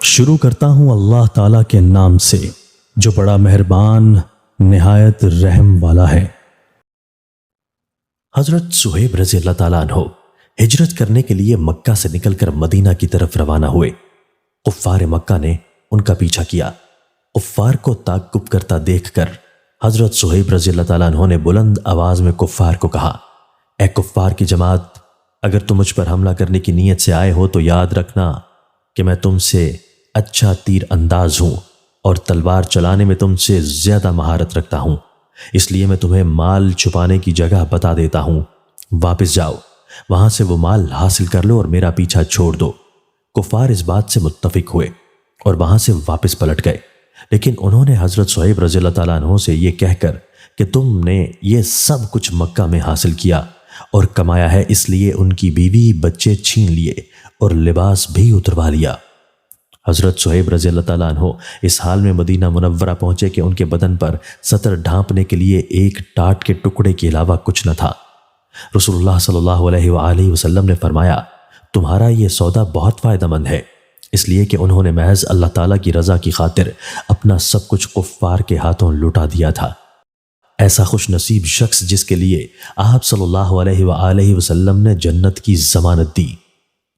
شروع کرتا ہوں اللہ تعالیٰ کے نام سے جو بڑا مہربان نہایت رحم والا ہے۔ حضرت صہیب رضی اللہ تعالیٰ عنہ ہجرت کرنے کے لیے مکہ سے نکل کر مدینہ کی طرف روانہ ہوئے۔ کفار مکہ نے ان کا پیچھا کیا۔ کفار کو تعقب کرتا دیکھ کر حضرت صہیب رضی اللہ تعالیٰ عنہ نے بلند آواز میں کفار کو کہا، اے کفار کی جماعت، اگر تم مجھ پر حملہ کرنے کی نیت سے آئے ہو تو یاد رکھنا کہ میں تم سے اچھا تیر انداز ہوں اور تلوار چلانے میں تم سے زیادہ مہارت رکھتا ہوں، اس لیے میں تمہیں مال چھپانے کی جگہ بتا دیتا ہوں، واپس جاؤ، وہاں سے وہ مال حاصل کر لو اور میرا پیچھا چھوڑ دو۔ کفار اس بات سے متفق ہوئے اور وہاں سے واپس پلٹ گئے، لیکن انہوں نے حضرت صہیب رضی اللہ تعالیٰ عنہ سے یہ کہہ کر کہ تم نے یہ سب کچھ مکہ میں حاصل کیا اور کمایا ہے، اس لیے ان کی بیوی بچے چھین لیے اور لباس بھی اتروا لیا۔ حضرت صہیب رضی اللہ تعالیٰ عنہ اس حال میں مدینہ منورہ پہنچے کہ ان کے بدن پر سطر ڈھانپنے کے لیے ایک ٹاٹ کے ٹکڑے کے علاوہ کچھ نہ تھا۔ رسول اللہ صلی اللہ علیہ وآلہ وسلم نے فرمایا، تمہارا یہ سودا بہت فائدہ مند ہے، اس لیے کہ انہوں نے محض اللہ تعالیٰ کی رضا کی خاطر اپنا سب کچھ کفار کے ہاتھوں لٹا دیا تھا۔ ایسا خوش نصیب شخص جس کے لیے آپ صلی اللہ علیہ وآلہ وسلم نے جنت کی ضمانت دی۔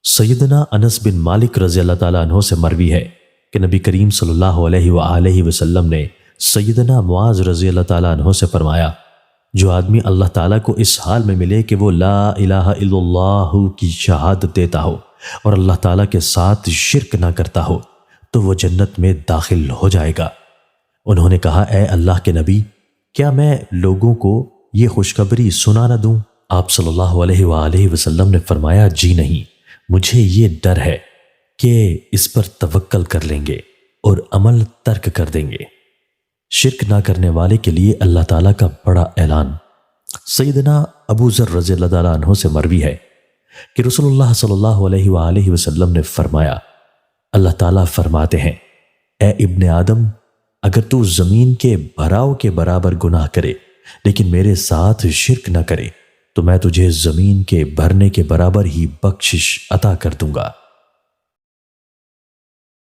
سیدنا انس بن مالک رضی اللہ تعالیٰ عنہ سے مروی ہے کہ نبی کریم صلی اللہ علیہ وآلہ وسلم نے سیدنا معاذ رضی اللہ تعالیٰ عنہ سے فرمایا، جو آدمی اللہ تعالیٰ کو اس حال میں ملے کہ وہ لا الہ الا اللہ کی شہادت دیتا ہو اور اللہ تعالیٰ کے ساتھ شرک نہ کرتا ہو تو وہ جنت میں داخل ہو جائے گا۔ انہوں نے کہا، اے اللہ کے نبی، کیا میں لوگوں کو یہ خوشخبری سنا نہ دوں؟ آپ صلی اللہ علیہ وآلہ وسلم نے فرمایا، جی نہیں، مجھے یہ ڈر ہے کہ اس پر توکل کر لیں گے اور عمل ترک کر دیں گے۔ شرک نہ کرنے والے کے لیے اللہ تعالیٰ کا بڑا اعلان۔ سیدنا ابو ذر رضی اللہ تعالیٰ عنہ سے مروی ہے کہ رسول اللہ صلی اللہ علیہ وآلہ وسلم نے فرمایا، اللہ تعالیٰ فرماتے ہیں، اے ابن آدم، اگر تو زمین کے بھراؤ کے برابر گناہ کرے لیکن میرے ساتھ شرک نہ کرے تو میں تجھے زمین کے بھرنے کے برابر ہی بخشش عطا کر دوں گا۔